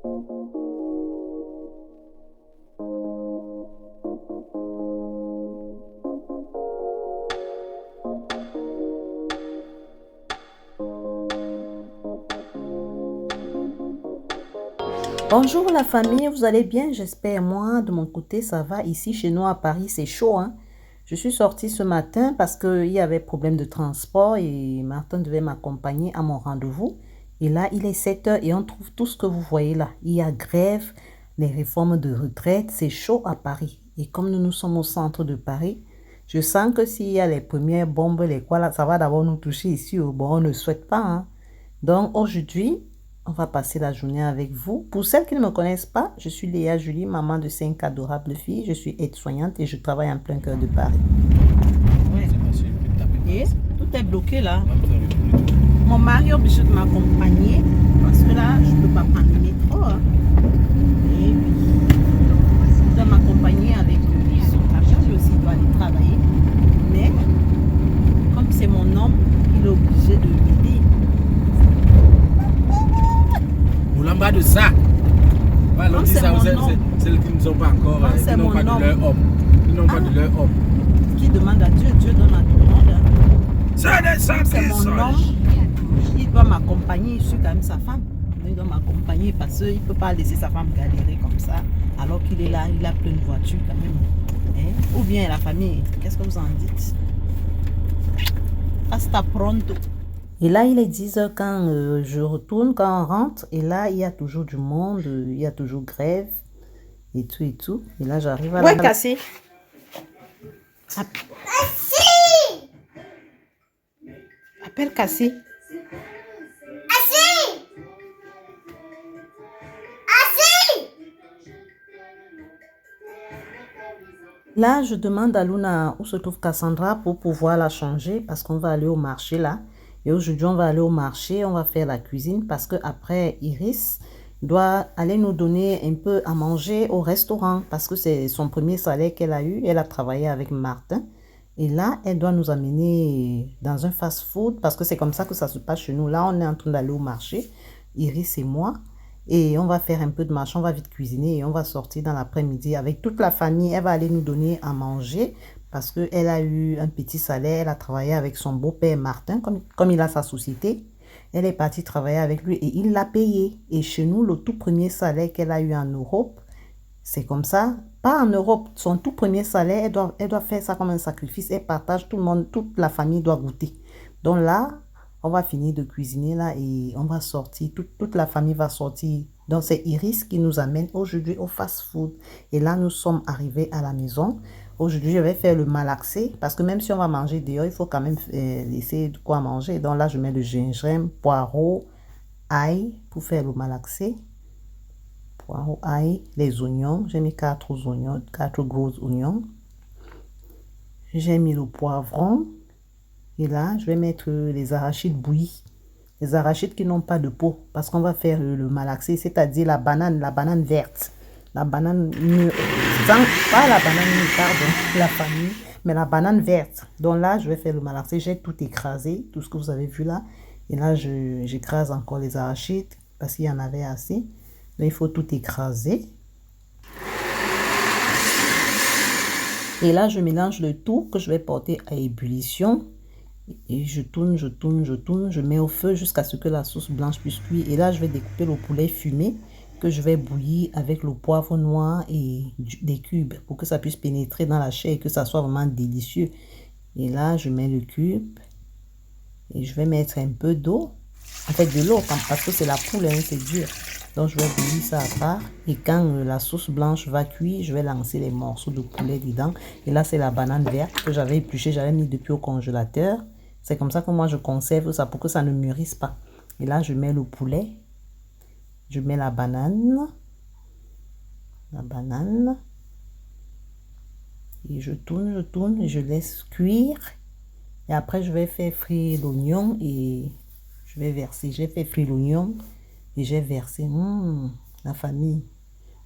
Bonjour la famille, vous allez bien? J'espère. Moi, de mon côté, ça va. Ici, chez nous à Paris, c'est chaud, hein. Je suis sortie ce matin parce qu'il y avait problème de transport et Martin devait m'accompagner à mon rendez-vous. Et là, il est 7 heures et on trouve tout ce que vous voyez là. Il y a grève, les réformes de retraite, c'est chaud à Paris. Et comme nous sommes au centre de Paris, je sens que s'il y a les premières bombes, les quoi là, ça va d'abord nous toucher ici. Bon, on ne souhaite pas, hein. Donc aujourd'hui, on va passer la journée avec vous. Pour celles qui ne me connaissent pas, je suis Léa Julie, maman de 5 adorables filles. Je suis aide-soignante et je travaille en plein cœur de Paris. Ouais. Et tout est bloqué là. Mon mari est obligé de m'accompagner parce que là, je ne peux pas prendre le métro, hein. Et il doit m'accompagner avec son camion. Lui aussi, il doit aller travailler. Mais comme c'est mon homme, il est obligé de m'aider. Boulamba de ça. Voilà, c'est celles qui ne sont pas encore, qui n'ont pas de leur homme. Qui n'ont pas de leur homme. Qui demande à Dieu, Dieu donne à tout le monde. C'est mon homme, il doit m'accompagner, je suis quand même sa femme. Il doit m'accompagner parce qu'il ne peut pas laisser sa femme galérer comme ça, alors qu'il est là, il a plein de voitures quand même. Hein? Ou bien la famille, qu'est-ce que vous en dites? Hasta pronto. Et là, il est 10 heures quand je retourne, quand on rentre. Et là, il y a toujours du monde, il y a toujours grève et tout et tout. Et là, j'arrive à la... Cassie. Cassie. Appelle Cassie. Cassie. Cassie. Là, je demande à Luna où se trouve Cassandra pour pouvoir la changer parce qu'on va aller au marché là. Et aujourd'hui, on va aller au marché, on va faire la cuisine parce qu'après, Iris doit aller nous donner un peu à manger au restaurant parce que c'est son premier salaire qu'elle a eu. Elle a travaillé avec Martin. Et là, elle doit nous amener dans un fast-food parce que c'est comme ça que ça se passe chez nous. Là, on est en train d'aller au marché, Iris et moi. Et on va faire un peu de marché, on va vite cuisiner et on va sortir dans l'après-midi avec toute la famille. Elle va aller nous donner à manger parce qu'elle a eu un petit salaire, elle a travaillé avec son beau-père Martin, comme il a sa société. Elle est partie travailler avec lui et il l'a payé. Et chez nous, le tout premier salaire qu'elle a eu en Europe, c'est comme ça. Pas en Europe, son tout premier salaire, elle doit faire ça comme un sacrifice. Elle partage, tout le monde, toute la famille doit goûter. Donc là, on va finir de cuisiner là et on va sortir, toute la famille va sortir. Donc c'est Iris qui nous amène aujourd'hui au fast-food. Et là, nous sommes arrivés à la maison. Aujourd'hui, je vais faire le malaxé parce que même si on va manger dehors, il faut quand même laisser de quoi manger. Donc là, je mets le gingembre, poireau, ail pour faire le malaxé. Poireau, ail, les oignons. J'ai mis 4 oignons, 4 gros oignons. J'ai mis le poivron. Et là, je vais mettre les arachides bouillis. Les arachides qui n'ont pas de peau parce qu'on va faire le malaxé, c'est-à-dire la banane verte. La banane mûre, pas la banane mûre, pardon, la famille, mais la banane verte. Donc là, je vais faire le malaxé. J'ai tout écrasé, tout ce que vous avez vu là. Et là, j'écrase encore les arachides parce qu'il y en avait assez. Donc, il faut tout écraser. Et là, je mélange le tout que je vais porter à ébullition. Et je tourne, je mets au feu jusqu'à ce que la sauce blanche puisse cuire. Et là, je vais découper le poulet fumé que je vais bouillir avec le poivre noir et des cubes pour que ça puisse pénétrer dans la chair et que ça soit vraiment délicieux. Et là, je mets le cube et je vais mettre un peu d'eau. En fait, de l'eau parce que c'est la poule, hein, c'est dur. Donc, je vais bouillir ça à part. Et quand la sauce blanche va cuire, je vais lancer les morceaux de poulet dedans. Et là, c'est la banane verte que j'avais épluchée, j'avais mis depuis au congélateur. C'est comme ça que moi, je conserve ça pour que ça ne mûrisse pas. Et là, je mets le poulet. Je mets la banane. Et je tourne et je laisse cuire. Et après, je vais faire frire l'oignon et je vais verser. J'ai fait frire l'oignon et j'ai versé. La famille.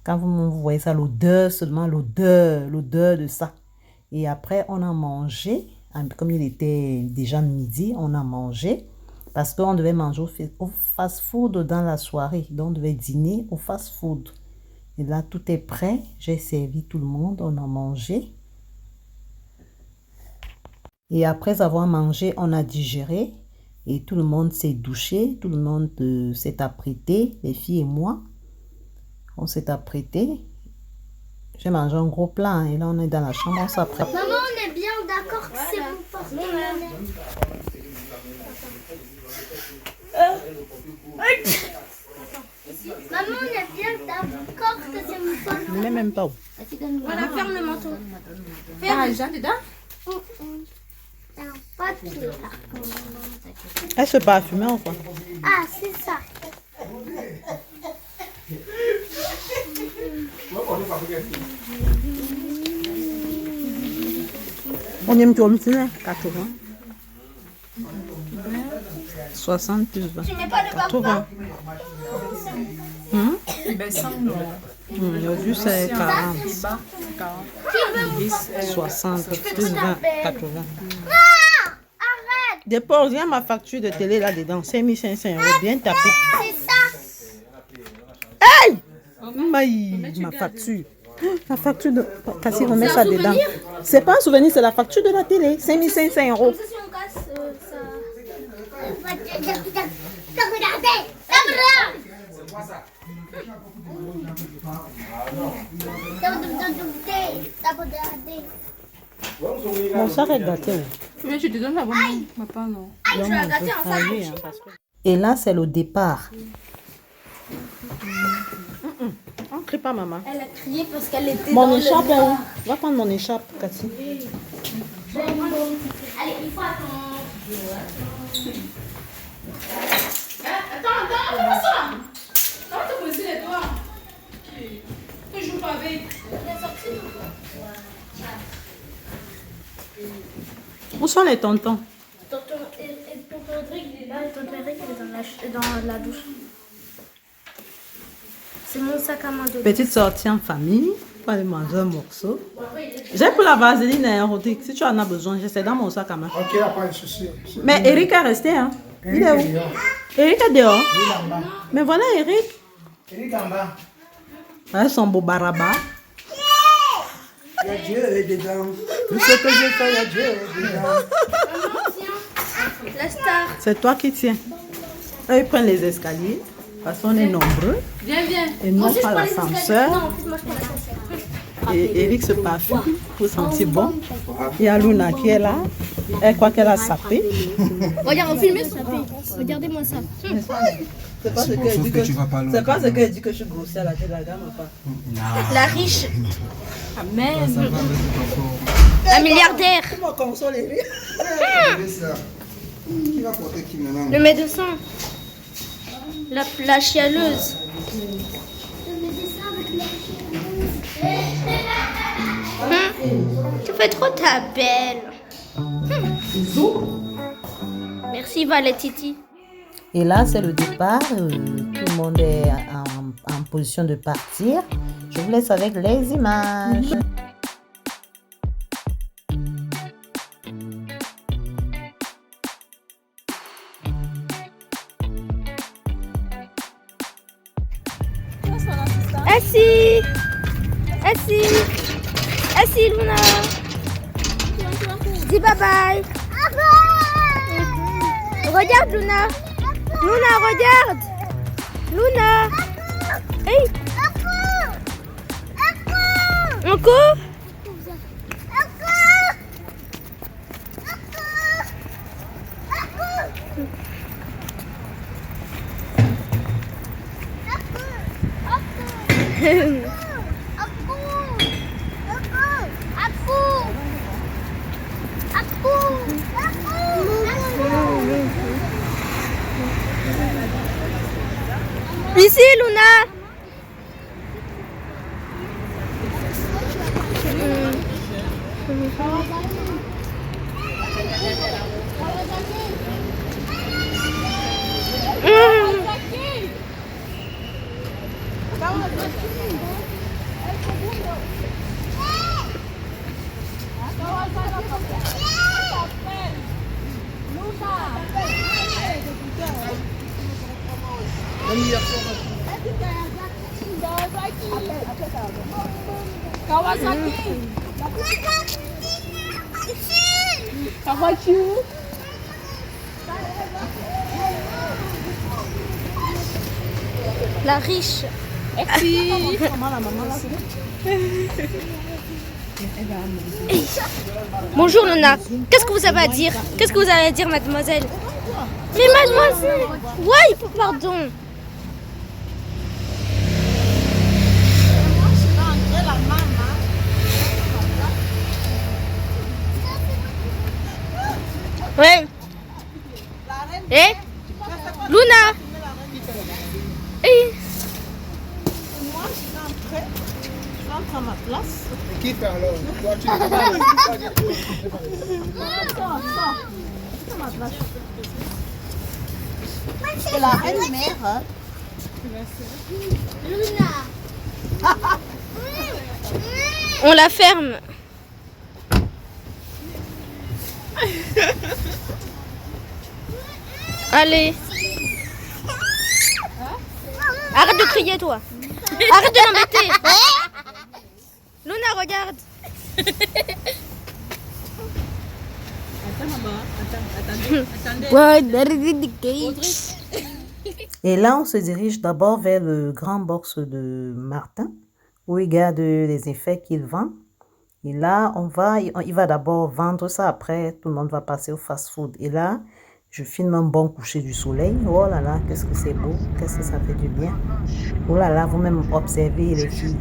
Quand vous voyez ça, l'odeur, seulement l'odeur de ça. Et après, on a mangé. Comme il était déjà midi, on a mangé. Parce qu'on devait manger au fast-food dans la soirée. Donc, on devait dîner au fast-food. Et là, tout est prêt. J'ai servi tout le monde. On a mangé. Et après avoir mangé, on a digéré. Et tout le monde s'est douché. Tout le monde s'est apprêté. Les filles et moi. On s'est apprêté. J'ai mangé un gros plat. Et là, on est dans la chambre. On s'apprête. Maman, on est bien d'accord que c'est mon porte-monnaie. Maman, on est bien d'accord que c'est mon porte-monnaie. Je ne mets même pas où. Voilà, ferme le manteau. Ah, déjà dedans? C'est un papier. Elle se parfumait ou quoi? Ah, c'est ça. On aime tout, 80. 60 plus 20. Tu mets pas de 80. Ben, sans Le jus c'est 40. 10. 60 plus 20. 80. Arrête. Dépose, il y a ma facture de télé là-dedans. 5500 €. Bien tapé. C'est ça. Hey! Ma facture. La facture de. Cassie, remet ça dedans. C'est pas un souvenir, c'est la facture de la télé. 5500 €. Comme ça, si on casse ça. T'as regardé. T'as regardé. Mon sac est gâté. Mais je te donne la bonne. Papa, non. Ah, je vais gâter ensemble. Et là, c'est le départ. On ne crie pas, maman. Elle a crié parce qu'elle était Mon dans écharpe le est où? noir. Va prendre mon écharpe, Cassie. Allez, il faut attendre. Attends, fais pas ça. Comment t'as posé les doigts? Tu joues pas avec. Où sont les tontons? Tonton Rodrigue, il est là et tonton Eric, il est dans la douche. C'est mon sac à main de Petite sortie en famille. Pour aller manger un morceau. J'ai pour la vaseline, hein, Rodrigue. Si tu en as besoin, c'est dans mon sac à main. Ok, pas de souci. Mais Eric est resté, hein? Il est où? Eric est dehors. Il est en bas. Mais voilà Eric. Il est en bas. Avec son beau baraba. Il y a Dieu dedans. Tout ce que je fais, il y a Dieu dedans. la star. C'est toi qui tiens. Là, ils prennent les escaliers. Parce qu'on est nombreux. Viens, viens. Et non pas l'ascenseur. Non, en plus, moi je prends l'ascenseur. Et Eric se parfume pour sentir bon. Il y a Luna qui est là. Elle croit qu'elle a sapé. Regarde, on filme ça. Regardez-moi ça. C'est pas ce qu'elle dit que je suis grossière à la tête de la gamme ou pas. La riche. Amen. La milliardaire. Comment console Eric? Qui va porter qui maintenant? Le médecin. La chialeuse. Tu fais trop ta belle. Merci Valetiti. Et là, c'est le départ. Tout le monde est en position de partir. Je vous laisse avec les images. Assis. Assis. Assis, Luna. Dis bye bye. Regarde, Luna. Luna, regarde. Luna. Hey. Encore. Ici, Luna. La riche. Bonjour Luna. Qu'est-ce que vous avez à dire? Qu'est-ce que vous avez à dire, mademoiselle? Mais mademoiselle. Ouais, pardon. Ouais. Eh? Luna. Eh? À ma place. Qui fait alors? Toi, tu ne peux pas. C'est la reine-mère. On la ferme. Allez. Arrête de crier, toi. Arrête de l'embêter. Luna, regarde. Et là, on se dirige d'abord vers le grand box de Martin, où il garde les effets qu'il vend. Et là, il va d'abord vendre ça. Après, tout le monde va passer au fast-food. Et là, je filme un bon coucher du soleil. Oh là là, qu'est-ce que c'est beau. Qu'est-ce que ça fait du bien. Oh là là, vous-même observez les filles.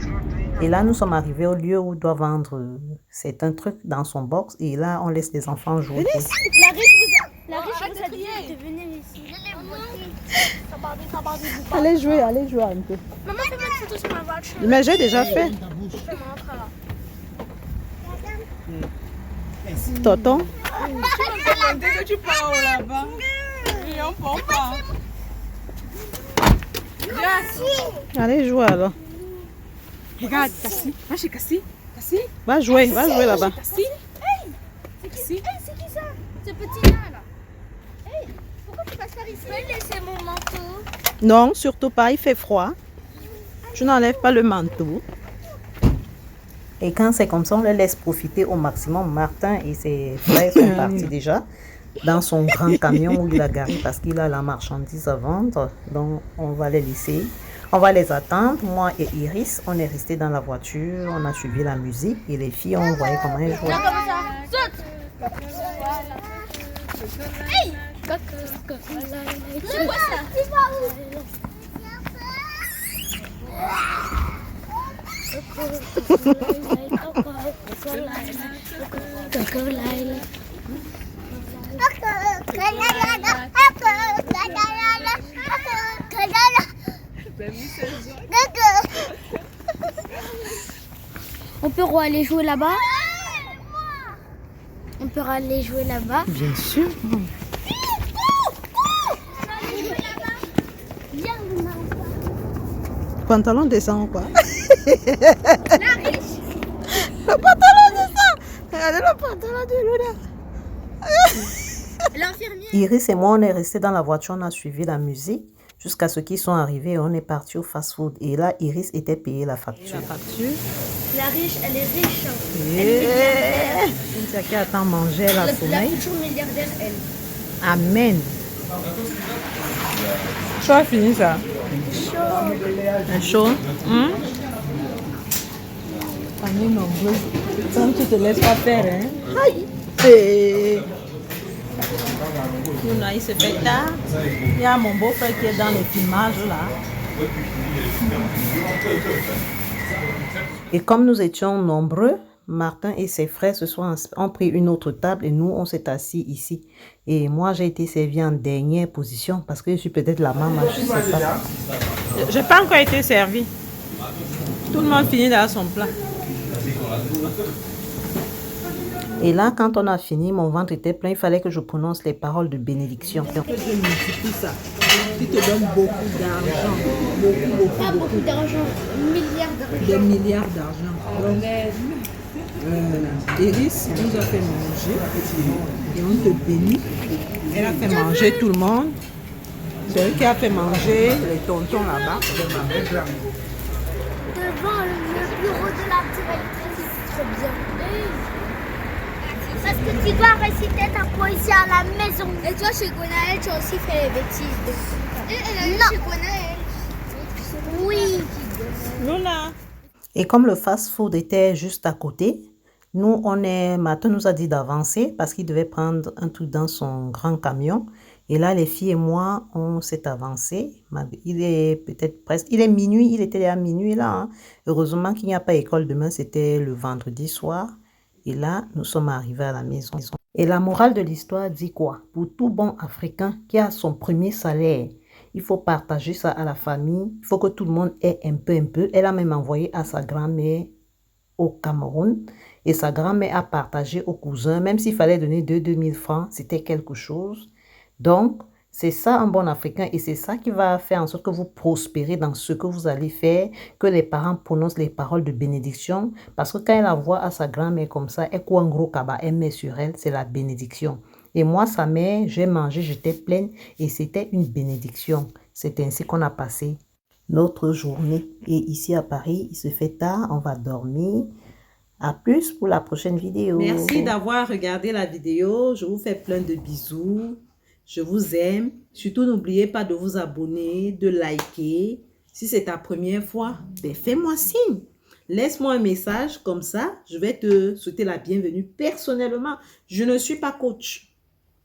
Et là, nous sommes arrivés au lieu où il doit vendre. C'est un truc dans son box. Et là, on laisse les enfants jouer. La riche vous a dit de venir ici. Allez jouer un peu. Maman, fais-moi une photo sur ma voiture. Mais j'ai déjà fait. Tonton. Dès que tu pars là-bas, on prend pas. Allez jouer alors. Regarde, Cassie. Moi, j'ai Cassie. Cassie. Va jouer là-bas. Cassie. C'est qui ça? Ce petit-là, là. Hey, pourquoi tu passes par ici? Je peux laisser mon manteau. Non, surtout pas, il fait froid. Tu n'enlèves pas le manteau. Et quand c'est comme ça, on le laisse profiter au maximum. Martin et ses frères sont partis déjà dans son grand camion où il a garé parce qu'il a la marchandise à vendre. Donc, on va les laisser. On va les attendre. Moi et Iris, on est restés dans la voiture. On a suivi la musique et les filles, on voyait comment elles jouaient. Saute! Hey! C'est quoi ça? On peut aller jouer là-bas? On peut aller jouer là-bas? Bien sûr. Pantalon descend ou quoi? Le pantalon descend. Regardez le pantalon de Luna. Iris et moi, on est restés dans la voiture, on a suivi la musique jusqu'à ce qu'ils sont arrivés. On est parti au fast-food et là, Iris était payée la facture. La riche, elle est riche. C'est qui attend manger la La sommeil. future milliardaire, elle. Amen. Tu as fini ça? Chaud. Famille nombreuse. Tant tu te laisses pas faire, hein. Aïe. Il se fait tard. Il y a mon beau-frère qui est dans les filmages là. Et comme nous étions nombreux, Martin et ses frères ont pris une autre table et nous, on s'est assis ici. Et moi, j'ai été servie en dernière position parce que je suis peut-être la maman, je sais pas. Je n'ai pas encore été servi. Tout le monde finit dans son plat. Et là, quand on a fini, mon ventre était plein. Il fallait que je prononce les paroles de bénédiction. Que Dieu multiplie ça. Qui te donne beaucoup d'argent. Beaucoup Pas beaucoup d'argent, milliards d'argent. Des milliards d'argent. Donc, Iris nous a fait manger et on te bénit. Elle a fait manger tout le monde. C'est elle qui a fait manger les tontons là-bas. Devant le bureau de la directrice, c'est trop bien. Parce que tu dois réciter ta poésie à la maison. Et toi, chez Gwenaël, tu as aussi fait les bêtises. Et elle a eu chez Gwenaël. Oui. Lola. Et comme le fast-food était juste à côté, Martin nous a dit d'avancer parce qu'il devait prendre un truc dans son grand camion. Et là, les filles et moi, on s'est avancé. Il est peut-être presque, il est minuit, il était à minuit là. Hein. Heureusement qu'il n'y a pas école demain, c'était le vendredi soir. Et là, nous sommes arrivés à la maison. Et la morale de l'histoire dit quoi? Pour tout bon Africain qui a son premier salaire, il faut partager ça à la famille. Il faut que tout le monde ait un peu. Elle a même envoyé à sa grand-mère au Cameroun. Et sa grand-mère a partagé aux cousins. Même s'il fallait donner 2000 francs, c'était quelque chose. Donc, c'est ça un bon Africain. Et c'est ça qui va faire en sorte que vous prospérez dans ce que vous allez faire. Que les parents prononcent les paroles de bénédiction. Parce que quand elle envoie à sa grand-mère comme ça, elle court un gros cabas, elle met sur elle, c'est la bénédiction. Et moi, sa mère, j'ai mangé, j'étais pleine et c'était une bénédiction. C'est ainsi qu'on a passé notre journée. Et ici à Paris, il se fait tard, on va dormir. À plus pour la prochaine vidéo. Merci d'avoir regardé la vidéo. Je vous fais plein de bisous. Je vous aime. Surtout, n'oubliez pas de vous abonner, de liker. Si c'est ta première fois, ben fais-moi signe. Laisse-moi un message comme ça. Je vais te souhaiter la bienvenue personnellement. Je ne suis pas coach,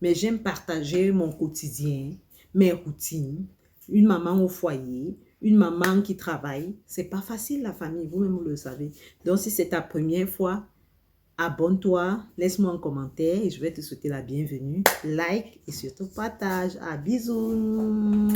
mais j'aime partager mon quotidien, mes routines. Une maman au foyer, une maman qui travaille. C'est pas facile la famille, vous-même vous le savez. Donc si c'est ta première fois, abonne-toi, laisse-moi un commentaire et je vais te souhaiter la bienvenue. Like et surtout partage. À bisous.